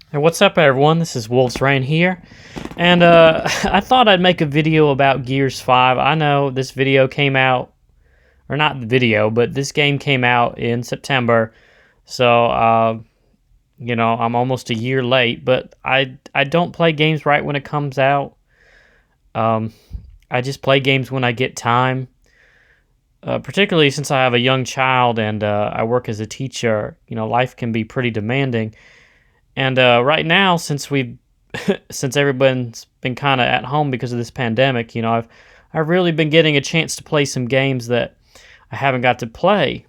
Hey, what's up, everyone? This is Wolf's Rain here, and I thought I'd make a video about Gears 5. I know this video came out, or not the video, but this game came out in September, so I'm almost a year late. But I don't play games right when it comes out. Um, I just play games when I get time. Particularly since I have a young child and I work as a teacher, life can be pretty demanding. And right now, since everyone's been kind of at home because of this pandemic, I've really been getting a chance to play some games that I haven't got to play.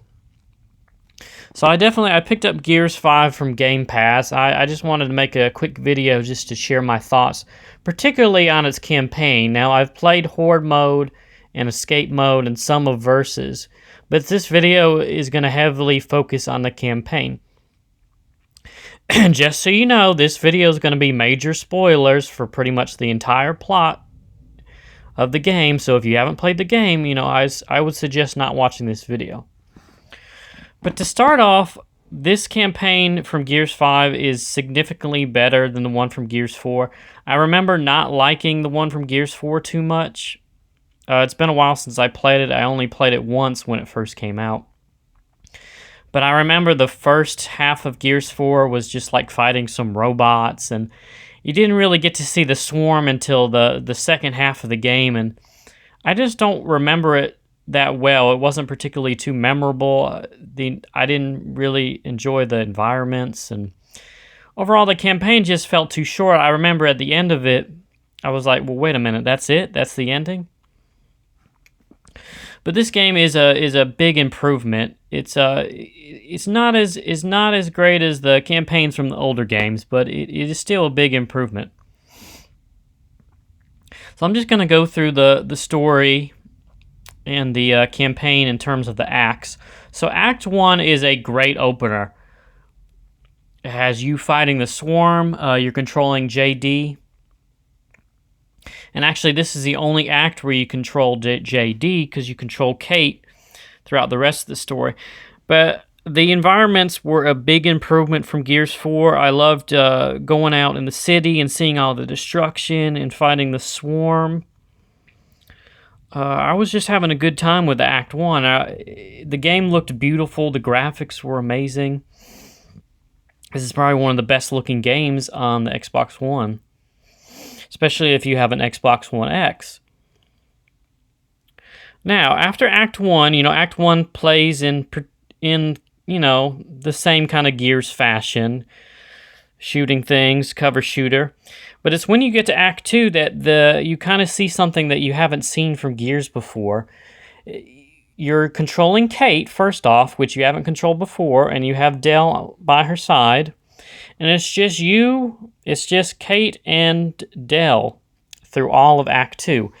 So I picked up Gears 5 from Game Pass. I just wanted to make a quick video just to share my thoughts, particularly on its campaign. Now, I've played Horde mode and Escape mode and some of Versus, but this video is going to heavily focus on the campaign. And just so you know, this video is going to be major spoilers for pretty much the entire plot of the game. So if you haven't played the game, I would suggest not watching this video. But to start off, this campaign from Gears 5 is significantly better than the one from Gears 4. I remember not liking the one from Gears 4 too much. It's been a while since I played it. I only played it once when it first came out. But I remember the first half of Gears 4 was just like fighting some robots, and you didn't really get to see the swarm until the second half of the game, and I just don't remember it that well. It wasn't particularly too memorable. I didn't really enjoy the environments, and overall the campaign just felt too short. I remember at the end of it, I was like, well, wait a minute, that's it? That's the ending? But this game is a big improvement. It's not as great as the campaigns from the older games, but it is still a big improvement. So I'm just going to go through the story and the campaign in terms of the acts. So Act 1 is a great opener. It has you fighting the Swarm. You're controlling JD. And actually, this is the only act where you control JD, because you control Kate throughout the rest of the story. But the environments were a big improvement from Gears 4. I loved going out in the city and seeing all the destruction and fighting the Swarm. I was just having a good time with Act 1. The game looked beautiful. The graphics were amazing. This is probably one of the best looking games on the Xbox One, especially if you have an Xbox One X. Now, after Act 1, Act 1 plays in the same kind of Gears fashion, shooting things, cover shooter. But it's when you get to Act 2 that you kind of see something that you haven't seen from Gears before. You're controlling Kate, first off, which you haven't controlled before, and you have Del by her side. And it's just Kate and Del through all of Act 2.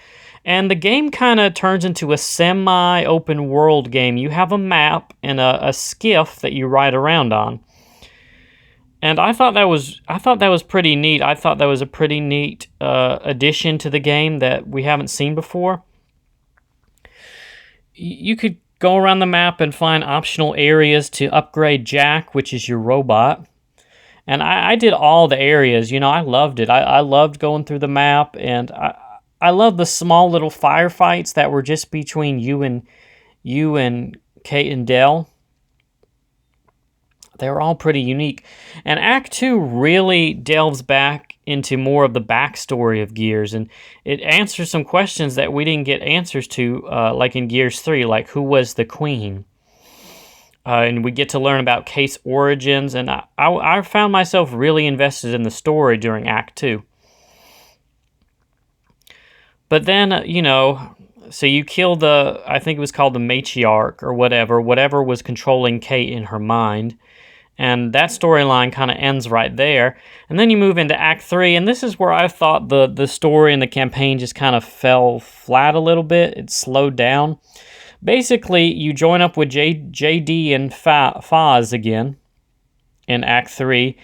And the game kind of turns into a semi-open world game. You have a map and a skiff that you ride around on. And I thought that was pretty neat. I thought that was a pretty neat addition to the game that we haven't seen before. You could go around the map and find optional areas to upgrade Jack, which is your robot. And I did all the areas. I loved it. I loved going through the map, and I loved the small little firefights that were just between you and Kate and Del. They were all pretty unique. And Act 2 really delves back into more of the backstory of Gears, and it answers some questions that we didn't get answers to, like in Gears 3, like who was the Queen? And we get to learn about Kate's origins, and I found myself really invested in the story during Act 2. But then, so you kill I think it was called the matriarch or whatever was controlling Kate in her mind. And that storyline kind of ends right there. And then you move into Act 3, and this is where I thought the story and the campaign just kind of fell flat a little bit. It slowed down. Basically, you join up with JD and Faz again in Act 3.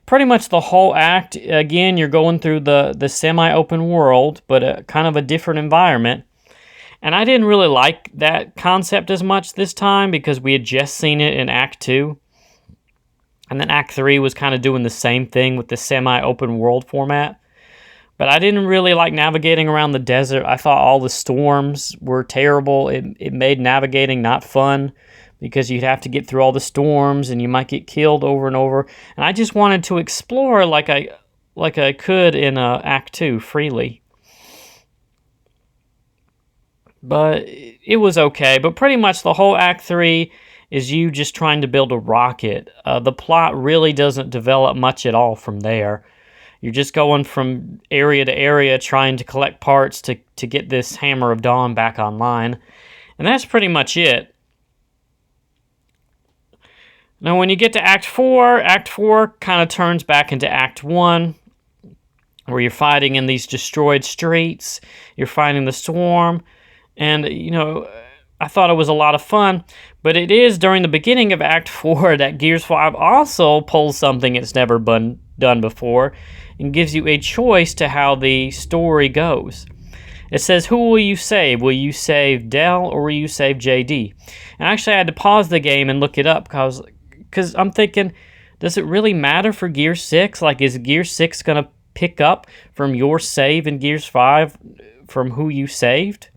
Pretty much the whole act, again, you're going through the semi-open world, but kind of a different environment. And I didn't really like that concept as much this time because we had just seen it in Act 2. And then Act 3 was kind of doing the same thing with the semi-open world format. But I didn't really like navigating around the desert. I thought all the storms were terrible. It made navigating not fun because you'd have to get through all the storms and you might get killed over and over. And I just wanted to explore like I could in Act 2 freely. But it was okay. But pretty much the whole Act 3 is you just trying to build a rocket. The plot really doesn't develop much at all from there. You're just going from area to area trying to collect parts to get this Hammer of Dawn back online. And that's pretty much it. Now when you get to Act 4 kind of turns back into Act 1, where you're fighting in these destroyed streets, you're fighting the Swarm, and, you know, I thought it was a lot of fun, but it is during the beginning of Act 4 that Gears 5 also pulls something it's never been done before and gives you a choice to how the story goes. It says, who will you save? Will you save Del or will you save JD? And actually I had to pause the game and look it up because I'm thinking, does it really matter for Gears 6? Like, is Gears 6 going to pick up from your save in Gears 5 from who you saved?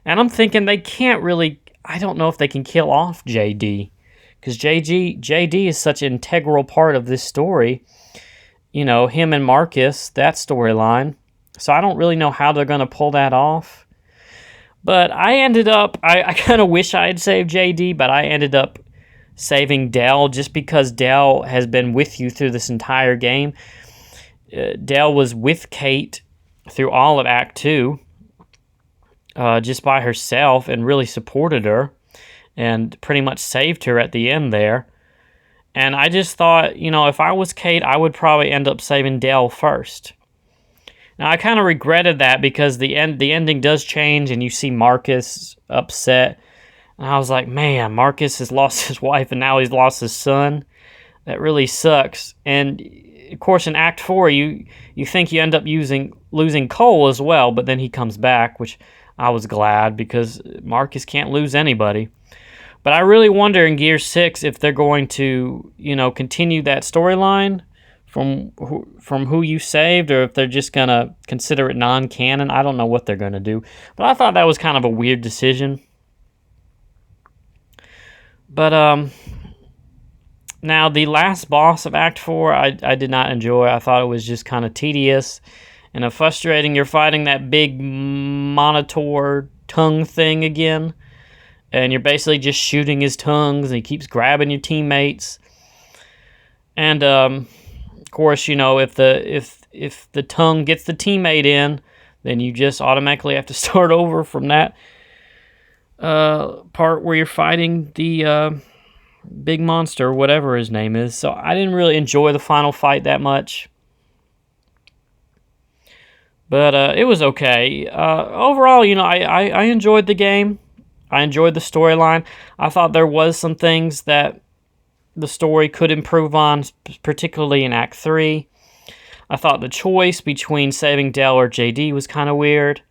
And I'm thinking they can't really, I don't know if they can kill off JD. Because JD is such an integral part of this story. You know, him and Marcus, that storyline. So I don't really know how they're going to pull that off. But I ended up, I kind of wish I had saved JD, but I ended up saving Del just because Del has been with you through this entire game. Del was with Kate through all of Act 2. Just by herself and really supported her and pretty much saved her at the end there. And I just thought, you know, if I was Kate, I would probably end up saving Del first. Now, I kind of regretted that because the ending does change and you see Marcus upset. And I was like, man, Marcus has lost his wife and now he's lost his son. That really sucks. And, of course, in Act 4, you think you end up losing Cole as well, but then he comes back, which I was glad because Marcus can't lose anybody. But I really wonder in Gears 6 if they're going to, you know, continue that storyline from who you saved, or if they're just going to consider it non-canon. I don't know what they're going to do. But I thought that was kind of a weird decision. But now the last boss of Act 4 I did not enjoy. I thought it was just kind of tedious and frustrating. You're fighting that big monitor tongue thing again, and you're basically just shooting his tongues, and he keeps grabbing your teammates. And of course, you know, if the tongue gets the teammate in, then you just automatically have to start over from that part where you're fighting the big monster, whatever his name is. So I didn't really enjoy the final fight that much. But it was okay. Overall, you know, I enjoyed the game. I enjoyed the storyline. I thought there was some things that the story could improve on, particularly in Act 3. I thought the choice between saving Del or JD was kind of weird.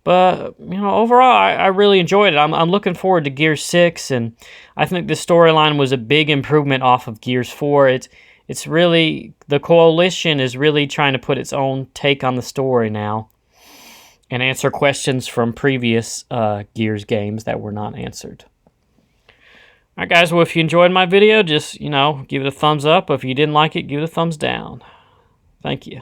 But, you know, overall, I really enjoyed it. I'm looking forward to Gears 6, and I think the storyline was a big improvement off of Gears 4. It's really, the Coalition is really trying to put its own take on the story now and answer questions from previous Gears games that were not answered. Alright guys, well if you enjoyed my video, just, you know, give it a thumbs up. If you didn't like it, give it a thumbs down. Thank you.